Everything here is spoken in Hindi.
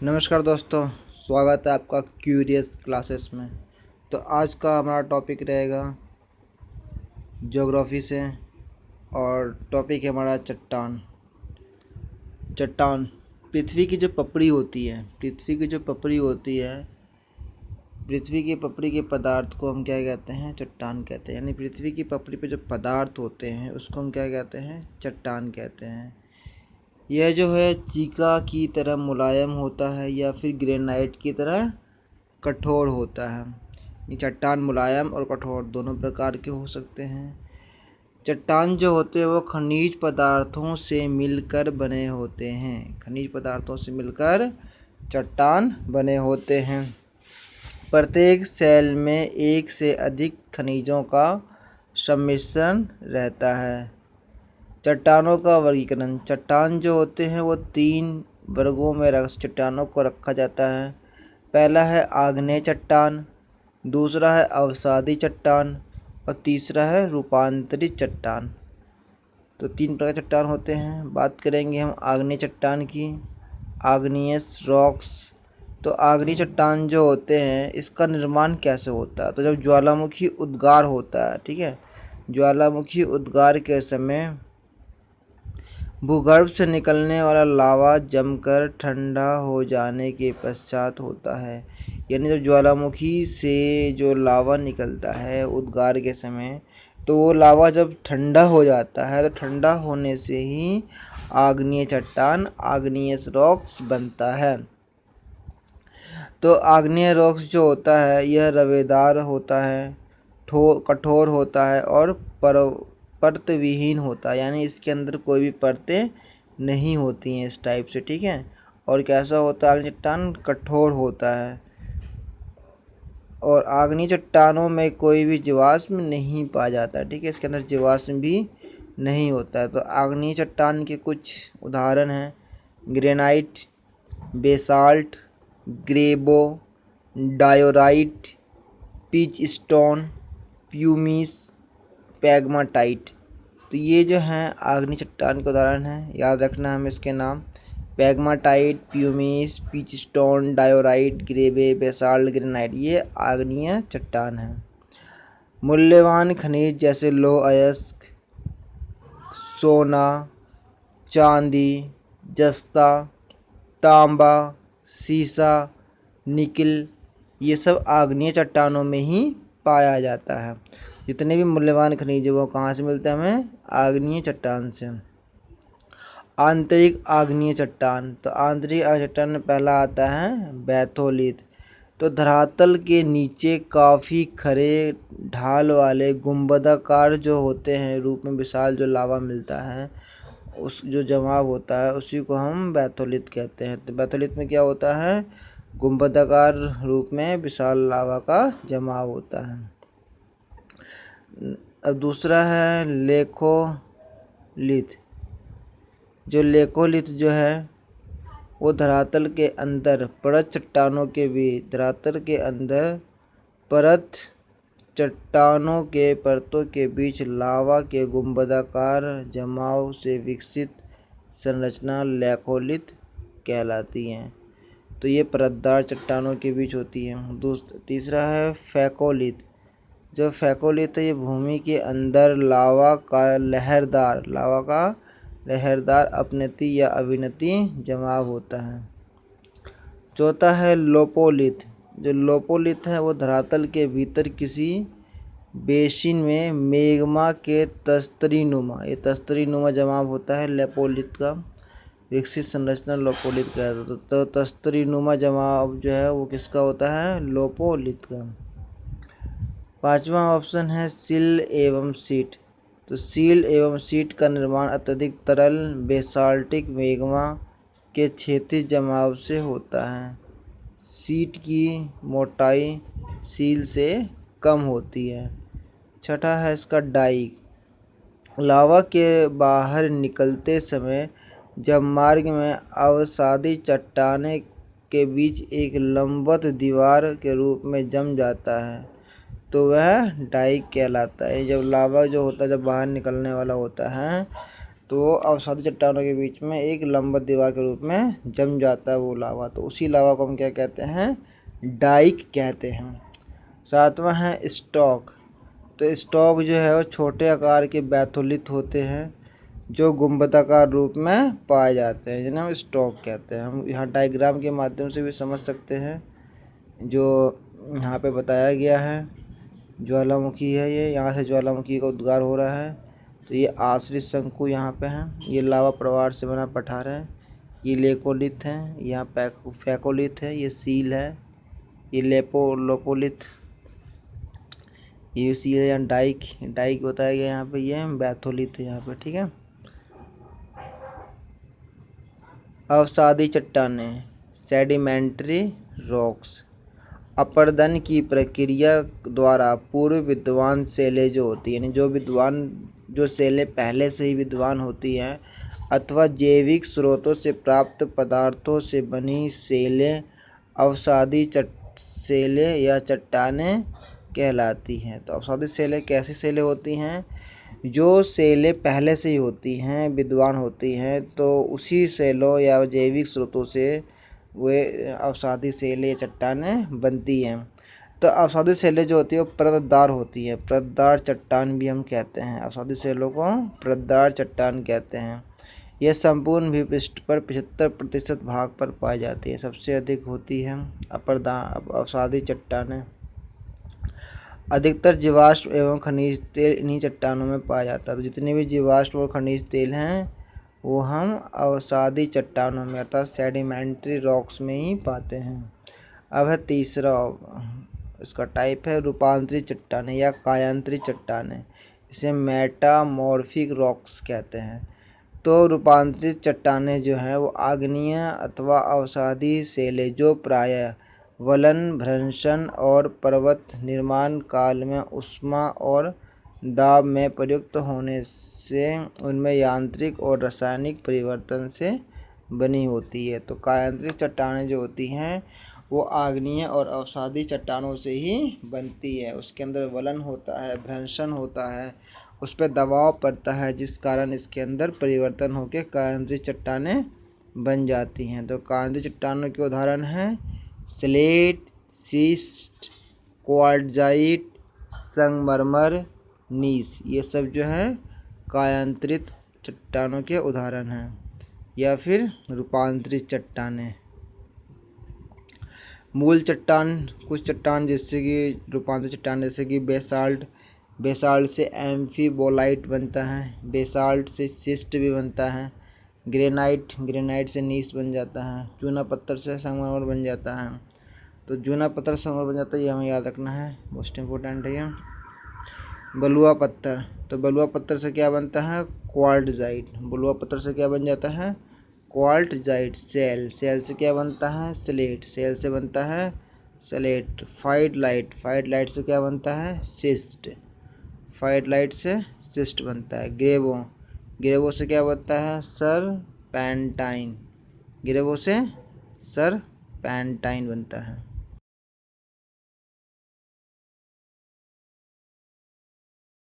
नमस्कार दोस्तों, स्वागत है आपका क्यूरियस क्लासेस में। तो आज का हमारा टॉपिक रहेगा ज्योग्राफी से और टॉपिक है हमारा चट्टान। चट्टान पृथ्वी की जो पपड़ी होती है, पृथ्वी की पपड़ी के पदार्थ को हम क्या कहते हैं? चट्टान कहते हैं। यानी पृथ्वी की पपड़ी पे जो पदार्थ होते हैं उसको हम क्या कहते हैं? चट्टान कहते हैं। यह जो है चीका की तरह मुलायम होता है या फिर ग्रेनाइट की तरह कठोर होता है। ये चट्टान मुलायम और कठोर दोनों प्रकार के हो सकते हैं। चट्टान जो होते हैं वो खनिज पदार्थों से मिलकर बने होते हैं। चट्टान बने होते हैं। प्रत्येक सेल में एक से अधिक खनिजों का सम्मिश्रण रहता है। चट्टानों का वर्गीकरण। चट्टान जो होते हैं वो 3 वर्गों में चट्टानों को रखा जाता है। पहला है आग्नेय चट्टान, दूसरा है अवसादी चट्टान और तीसरा है रूपांतरित चट्टान। तो 3 प्रकार के चट्टान होते हैं। बात करेंगे हम आग्नेय चट्टान की, आग्नेयस रॉक्स। तो आग्नेय चट्टान जो होते हैं इसका निर्माण कैसे होता है? तो जब ज्वालामुखी उद्गार होता है, ठीक है, ज्वालामुखी उद्गार के समय भूगर्भ से निकलने वाला लावा जमकर ठंडा हो जाने के पश्चात होता है। यानी जब ज्वालामुखी से जो लावा निकलता है उद्गार के समय, तो वो लावा जब ठंडा हो जाता है तो ठंडा होने से ही आग्नेय चट्टान, आग्नेयस रॉक्स बनता है। तो आग्नेय रॉक्स जो होता है यह रवेदार होता है, कठोर होता है और परत विहीन होता है। यानी इसके अंदर कोई भी परतें नहीं होती हैं इस टाइप से, ठीक है। और कैसा होता है? आग्नेय चट्टान कठोर होता है और आग्नेय चट्टानों में कोई भी जीवाश्म नहीं पाया जाता, ठीक है, इसके अंदर जीवाश्म भी नहीं होता है। तो आग्नेय चट्टान के कुछ उदाहरण हैं: ग्रेनाइट, बेसाल्ट, ग्रेबो, diorite, pitchstone, pumice, pegmatite. तो ये जो हैं आग्नेय चट्टान के उदाहरण हैं, याद रखना हमें इसके नाम: pegmatite, pumice, pitchstone, diorite, ग्रेबे, बेसाल्ट, ग्रेनाइट। ये आग्नेय चट्टान है। मूल्यवान खनिज जैसे लौह अयस्क, सोना, चांदी, जस्ता, तांबा, सीसा, निकिल, ये सब आग्नेय चट्टानों में ही पाया जाता है। जितने भी मूल्यवान खनिज वो कहाँ से मिलते हैं? हमें आग्नेय चट्टान से। आंतरिक आग्नेय चट्टान। तो आंतरिक आग्नेय चट्टान में पहला आता है बैथोलिथ। तो धरातल के नीचे काफ़ी खरे ढाल वाले गुंबदाकार जो होते हैं रूप में विशाल जो लावा मिलता है, उस जो जमाव होता है उसी को हम बैथोलिथ कहते हैं। तो बैथोलिथ में क्या होता है? गुंबदाकार रूप में विशाल लावा का जमाव होता है। अब दूसरा है लेकोलिथ। जो लेकोलिथ जो है वो धरातल के अंदर परत चट्टानों के बीच चट्टानों के परतों के बीच लावा के गुंबदाकार जमाव से विकसित संरचना लेकोलिथ कहलाती हैं। तो ये परतदार चट्टानों के बीच होती है। तीसरा है फैकोलिथ। जो फैकोलिथ है ये भूमि के अंदर लावा का लहरदार अपनति या अविनति जमाव होता है। चौथा है लोपोलिथ। जो लोपोलिथ है वो धरातल के भीतर किसी बेसिन में मेग्मा के तस्तरीनुमा जमाव होता है। लेपोलिथ का विकसित संरचना लोपोलिथ कहलाता है। तो तस्तरीनुमा जमाव जो है वो किसका होता है? लोपोलिथ का। पांचवा ऑप्शन है सील एवं सीट। तो सील एवं सीट का निर्माण अत्यधिक तरल बेसाल्टिक मेग्मा के क्षैतिज जमाव से होता है। सीट की मोटाई सील से कम होती है। छठा है इसका डाइक। लावा के बाहर निकलते समय जब मार्ग में अवसादी चट्टाने के बीच एक लंबवत दीवार के रूप में जम जाता है तो वह डाइक कहलाता है। जब लावा जो होता है जब बाहर निकलने वाला होता है तो अवसादी चट्टानों के बीच में एक लंबवत दीवार के रूप में जम जाता है वो लावा, तो उसी लावा को हम क्या कहते हैं, डाइक कहते हैं। सातवां है स्टॉक। तो स्टॉक जो है वो छोटे आकार के बैथोलिथ होते हैं जो गुंबदाकार रूप में पाए जाते हैं, जिन्हें हम स्टॉक कहते हैं। हम यहाँ डायग्राम के माध्यम से भी समझ सकते हैं, जो यहाँ पे बताया गया है। ज्वालामुखी है ये, यहाँ से ज्वालामुखी का उद्गार हो रहा है। तो ये आश्रित शंकु यहाँ पे है, ये लावा प्रवाह से बना पठार है, ये लेकोलिथ है, यहाँ फैकोलिथ है, ये सील है, ये लोपोलिथ, ये सील है, यहाँ डाइक बताया गया यहाँ पे, ये बैथोलिथ है यहाँ पे, ठीक है। अवसादी चट्टानें, सेडिमेंट्री रॉक्स, अपर्दन की प्रक्रिया द्वारा पूर्व विद्वान सेलें जो होती है, यानी जो सेलें पहले से ही विद्वान होती हैं अथवा जैविक स्रोतों से प्राप्त पदार्थों से बनी सेलें अवसादी सेलें या चट्टानें कहलाती हैं। तो अवसादी सेलें कैसी सेलें होती हैं, जो सेलें पहले से ही होती हैं, विद्वान होती हैं, तो उसी सेलों या जैविक स्रोतों से वे अवसादी सेलें या चट्टानें बनती हैं। तो अवसादी सेलें जो होती है वो परतदार होती है, परतदार चट्टान भी हम कहते हैं, अवसादी सेलों को परतदार चट्टान कहते हैं। यह संपूर्ण भूपृष्ठ पर 75% भाग पर पाई जाती है, सबसे अधिक होती है अवसादी चट्टानें। अधिकतर जीवाश्म एवं खनिज तेल इन्हीं चट्टानों में पाया जाता है। तो जितने भी जीवाश्म और खनिज तेल हैं वो हम अवसादी चट्टानों में अर्थात सेडिमेंट्री रॉक्स में ही पाते हैं। अब है तीसरा, इसका टाइप है रूपांतरित चट्टानें या कायांतरित चट्टानें, इसे मेटामॉर्फिक रॉक्स कहते हैं। तो रूपांतरित चट्टानें जो हैं वो आग्नेय अथवा अवसादी सेलें जो प्रायः वलन भ्रंशन और पर्वत निर्माण काल में ऊष्मा और दाब में प्रयुक्त होने से उनमें यांत्रिक और रासायनिक परिवर्तन से बनी होती है। तो कायांतरित चट्टानें जो होती हैं वो आग्नेय और अवसादी चट्टानों से ही बनती है, उसके अंदर वलन होता है, भ्रंशन होता है, उस पर दबाव पड़ता है, जिस कारण इसके अंदर परिवर्तन होकर कायांतरित चट्टानें बन जाती हैं। तो कायांतरित चट्टानों के उदाहरण हैं स्लेट, शिस्ट, क्वार्ट्जाइट, संगमरमर, नीस, ये सब जो है कायांतरित चट्टानों के उदाहरण हैं या फिर रूपांतरित चट्टानें। मूल चट्टान, कुछ चट्टान जैसे कि रूपांतरित चट्टान जैसे कि बेसाल्ट से एम्फीबोलाइट बनता है, बेसाल्ट से शिस्ट भी बनता है, ग्रेनाइट से नीस बन जाता है, चूना पत्थर से संगमरमर बन जाता है। तो चूना पत्थर संगमरमर बन जाता है, ये हमें याद रखना है, मोस्ट इम्पोर्टेंट है ये। बलुआ पत्थर, तो बलुआ पत्थर से क्या बनता है, क्वार्ट्जाइट, बलुआ पत्थर से क्या बन जाता है, क्वार्ट्जाइट। सेल से क्या बनता है, स्लेट, सेल से बनता है स्लेट। फाइड लाइट से क्या बनता है, सिस्ट, फाइड लाइट से सिस्ट बनता है। ग्रेवो से क्या बनता है, सरपेंटाइन, ग्रेवो से सरपेंटाइन बनता है।